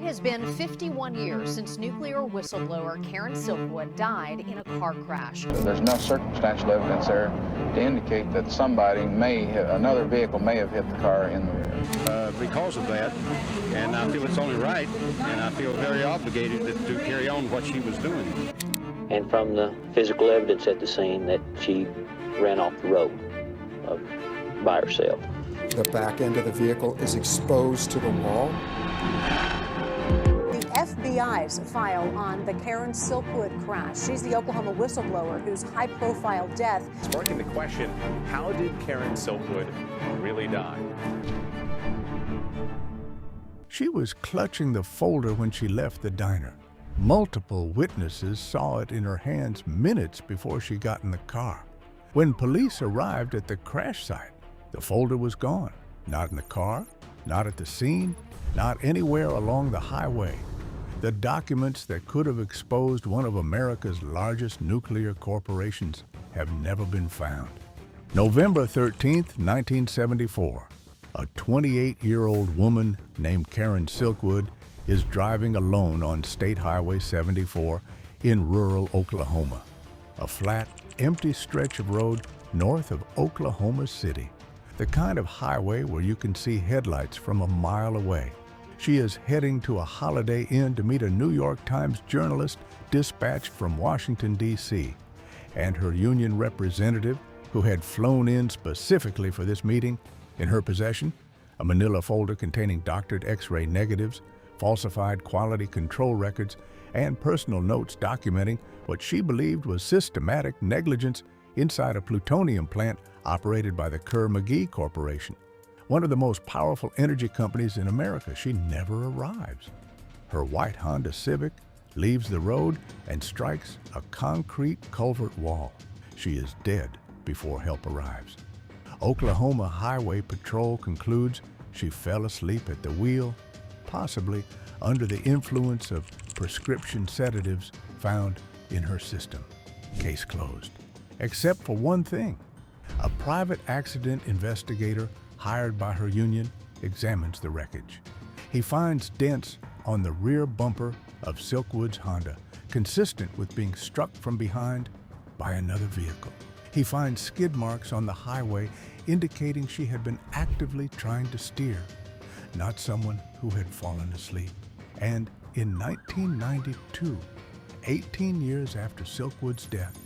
has been 51 years since nuclear whistleblower Karen Silkwood died in a car crash. There's enough circumstantial evidence there to indicate that another vehicle may have hit the car in the rear. Because of that, and I feel it's only right, and I feel very obligated to carry on what she was doing. And from the physical evidence at the scene that she ran off the road by herself. The back end of the vehicle is exposed to the wall. The FBI's file on the Karen Silkwood crash. She's the Oklahoma whistleblower whose high-profile death sparking the question, how did Karen Silkwood really die? She was clutching the folder when she left the diner. Multiple witnesses saw it in her hands minutes before she got in the car. When police arrived at the crash site, the folder was gone. Not in the car, not at the scene, not anywhere along the highway. The documents that could have exposed one of America's largest nuclear corporations have never been found. November 13th, 1974, a 28-year-old woman named Karen Silkwood is driving alone on State Highway 74 in rural Oklahoma, a flat, empty stretch of road north of Oklahoma City, the kind of highway where you can see headlights from a mile away. She is heading to a Holiday Inn to meet a New York Times journalist dispatched from Washington, D.C., and her union representative, who had flown in specifically for this meeting. In her possession, a manila folder containing doctored X-ray negatives, falsified quality control records, and personal notes documenting what she believed was systematic negligence inside a plutonium plant operated by the Kerr-mcgee Corporation, one of the most powerful energy companies in America. She never arrives. Her white Honda Civic leaves the road and strikes a concrete culvert wall. She is dead before help arrives. Oklahoma Highway Patrol concludes she fell asleep at the wheel, possibly under the influence of prescription sedatives found in her system. Case closed. Except for one thing. A private accident investigator hired by her union examines the wreckage. He finds dents on the rear bumper of Silkwood's Honda, consistent with being struck from behind by another vehicle. He finds skid marks on the highway indicating she had been actively trying to steer, not someone who had fallen asleep. And in 1992, 18 years after Silkwood's death,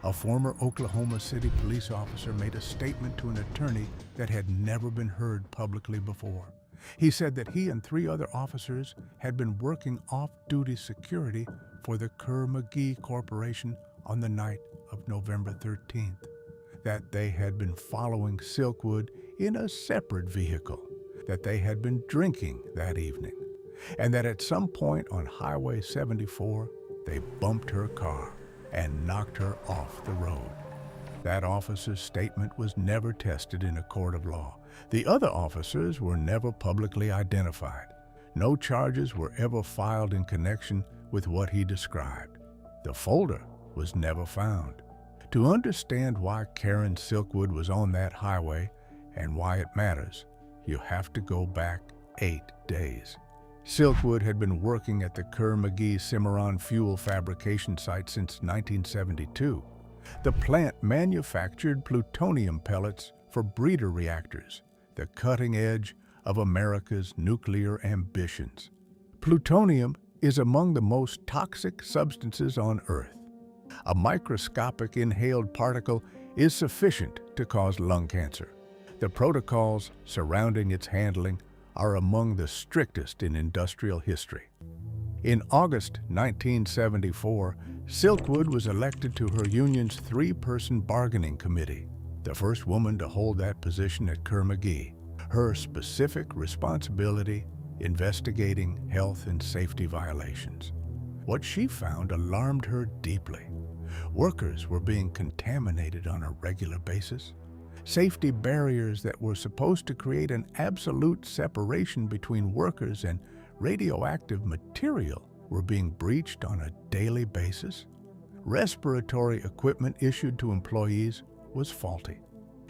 a former Oklahoma City police officer made a statement to an attorney that had never been heard publicly before. He said that he and 3 other officers had been working off-duty security for the Kerr-mcgee Corporation on the night of November 13th, that they had been following Silkwood in a separate vehicle, that they had been drinking that evening, and that at some point on Highway 74, they bumped her car and knocked her off the road. That officer's statement was never tested in a court of law. The other officers were never publicly identified. No charges were ever filed in connection with what he described. The folder was never found. To understand why Karen Silkwood was on that highway and why it matters, you have to go back 8 days. Silkwood had been working at the Kerr-mcgee Cimarron fuel fabrication site since 1972. The plant manufactured plutonium pellets for breeder reactors, the cutting edge of America's nuclear ambitions. Plutonium is among the most toxic substances on Earth. A microscopic inhaled particle is sufficient to cause lung cancer. The protocols surrounding its handling are among the strictest in industrial history. In August 1974, Silkwood was elected to her union's 3-person bargaining committee, the first woman to hold that position at Kerr-mcgee. Her specific responsibility, investigating health and safety violations. What she found alarmed her deeply. Workers were being contaminated on a regular basis. Safety barriers that were supposed to create an absolute separation between workers and radioactive material were being breached on a daily basis. Respiratory equipment issued to employees was faulty.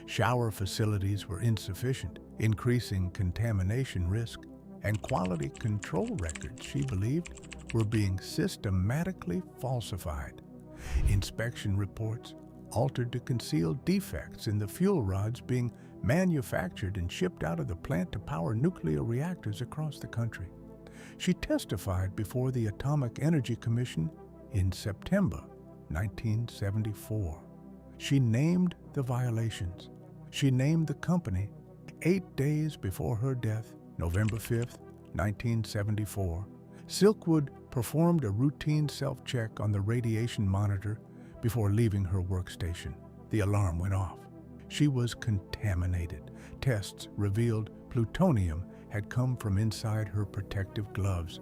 Shower facilities were insufficient, increasing contamination risk. and quality control records she believed were being systematically falsified. Inspection reports altered to conceal defects in the fuel rods being manufactured and shipped out of the plant to power nuclear reactors across the country. She testified before the Atomic Energy Commission in September 1974. She named the violations. She named the company. 8 days before her death, November 5th, 1974, Silkwood performed a routine self-check on the radiation monitor before leaving her workstation. The alarm went off. She was contaminated. Tests revealed plutonium had come from inside her protective gloves,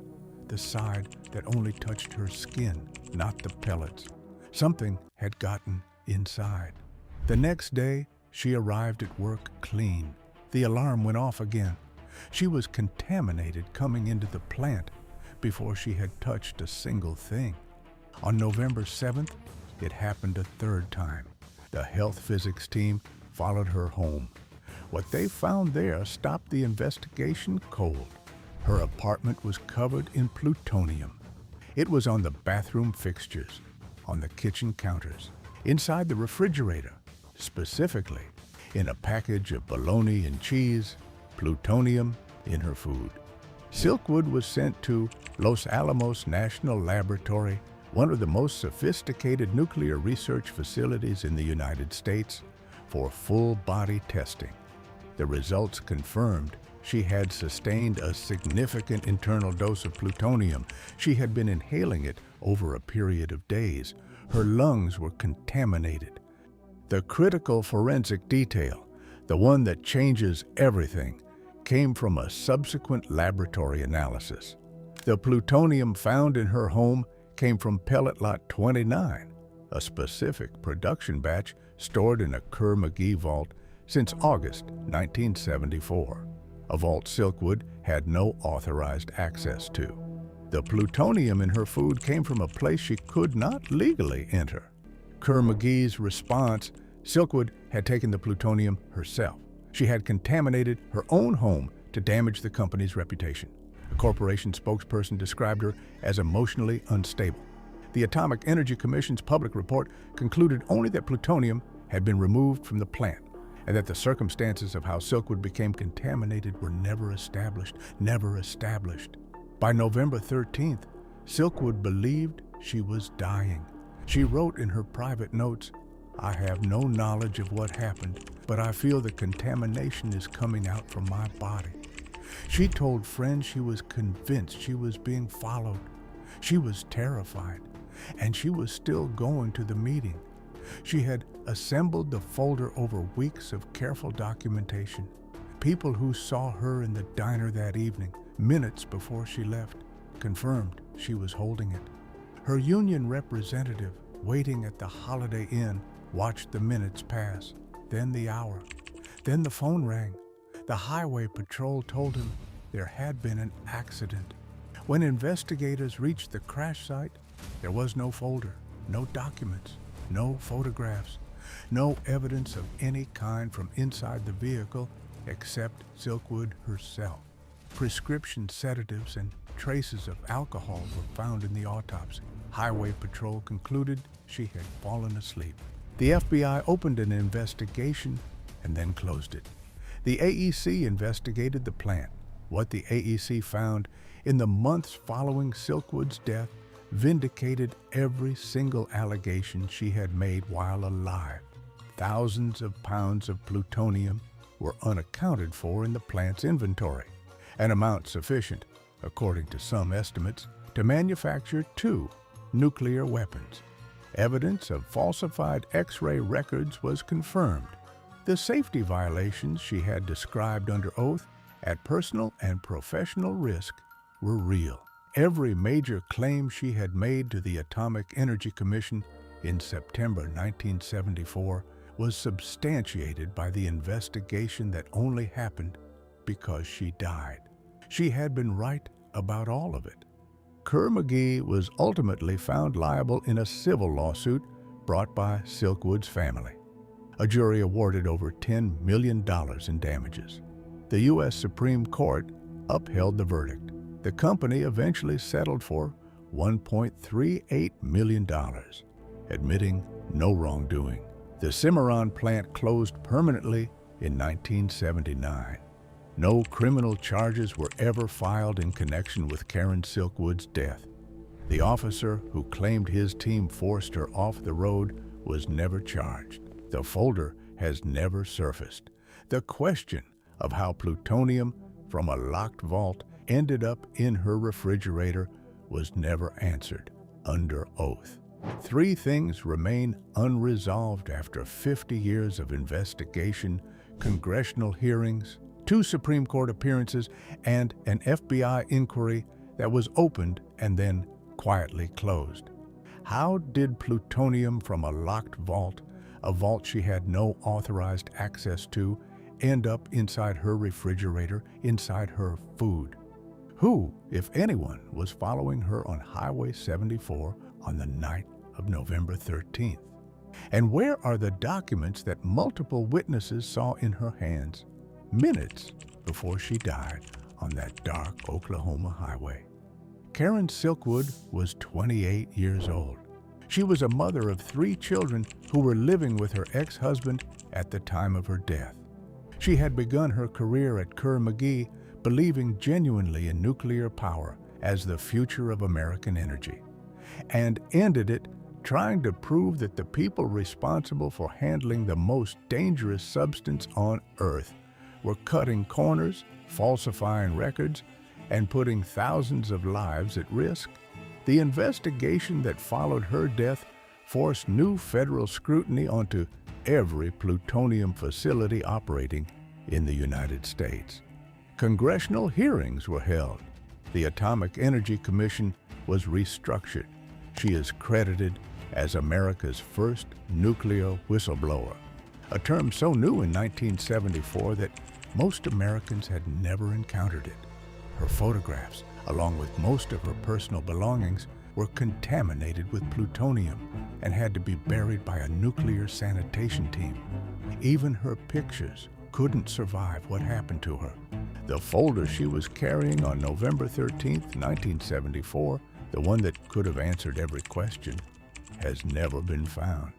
the side that only touched her skin, not the pellets. Something had gotten inside. The next day, she arrived at work clean. The alarm went off again. She was contaminated coming into the plant before she had touched a single thing. On November 7th, it happened a third time. The health physics team followed her home. What they found there stopped the investigation cold. Her apartment was covered in plutonium. It was on the bathroom fixtures, on the kitchen counters, inside the refrigerator, specifically in a package of bologna and cheese, plutonium in her food. Silkwood was sent to Los Alamos National Laboratory, one of the most sophisticated nuclear research facilities in the United States, for full-body testing. The results confirmed she had sustained a significant internal dose of plutonium. She had been inhaling it over a period of days. Her lungs were contaminated. The critical forensic detail, the one that changes everything, came from a subsequent laboratory analysis. The plutonium found in her home came from pellet lot 29, a specific production batch stored in a kerr-mcgee vault since August 1974, a vault Silkwood had no authorized access to. The plutonium in her food came from a place she could not legally enter. Kerr-mcgee's response: Silkwood had taken the plutonium herself. She had contaminated her own home to damage the company's reputation. A corporation spokesperson described her as emotionally unstable. The Atomic Energy Commission's public report concluded only that plutonium had been removed from the plant, and that the circumstances of how Silkwood became contaminated were never established. By November 13th, Silkwood believed she was dying. She wrote in her private notes, "I have no knowledge of what happened, but I feel the contamination is coming out from my body." She told friends she was convinced she was being followed. She was terrified, and she was still going to the meeting. She had assembled the folder over weeks of careful documentation. People who saw her in the diner that evening, minutes before she left, confirmed she was holding it. Her union representative, waiting at the Holiday Inn, watched the minutes pass, then the hour. Then the phone rang. The highway patrol told him there had been an accident. When investigators reached the crash site, there was no folder, no documents, no photographs, no evidence of any kind from inside the vehicle except Silkwood herself. Prescription sedatives and traces of alcohol were found in the autopsy. Highway patrol concluded she had fallen asleep. The FBI opened an investigation and then closed it. The AEC investigated the plant. What the AEC found in the months following Silkwood's death vindicated every single allegation she had made while alive. Thousands of pounds of plutonium were unaccounted for in the plant's inventory, an amount sufficient, according to some estimates, to manufacture 2 nuclear weapons. Evidence of falsified X-ray records was confirmed. The safety violations she had described under oath at personal and professional risk were real. Every major claim she had made to the Atomic Energy Commission in September 1974 was substantiated by the investigation that only happened because she died. She had been right about all of it. Kerr-mcgee was ultimately found liable in a civil lawsuit brought by Silkwood's family. A jury awarded over $10 million in damages. The U.S. Supreme Court upheld the verdict. The company eventually settled for $1.38 million, admitting no wrongdoing. The Cimarron plant closed permanently in 1979. No criminal charges were ever filed in connection with Karen Silkwood's death. The officer who claimed his team forced her off the road was never charged. The folder has never surfaced. The question of how plutonium from a locked vault ended up in her refrigerator was never answered under oath. 3 things remain unresolved after 50 years of investigation, congressional hearings, 2 Supreme Court appearances, and an FBI inquiry that was opened and then quietly closed. How did plutonium from a locked vault, a vault she had no authorized access to, end up inside her refrigerator, inside her food? Who, if anyone, was following her on Highway 74 on the night of November 13th? And where are the documents that multiple witnesses saw in her hands minutes before she died on that dark Oklahoma highway? Karen Silkwood was 28 years old. She was a mother of 3 children who were living with her ex-husband at the time of her death. She had begun her career at Kerr-mcgee, believing genuinely in nuclear power as the future of American energy, and ended it trying to prove that the people responsible for handling the most dangerous substance on Earth were cutting corners, falsifying records, and putting thousands of lives at risk. The investigation that followed her death forced new federal scrutiny onto every plutonium facility operating in the United States. Congressional hearings were held. The Atomic Energy Commission was restructured. She is credited as America's first nuclear whistleblower, a term so new in 1974 that most Americans had never encountered it. Her photographs, along with most of her personal belongings, were contaminated with plutonium and had to be buried by a nuclear sanitation team. Even her pictures couldn't survive what happened to her. The folder she was carrying on November 13, 1974, the one that could have answered every question, has never been found.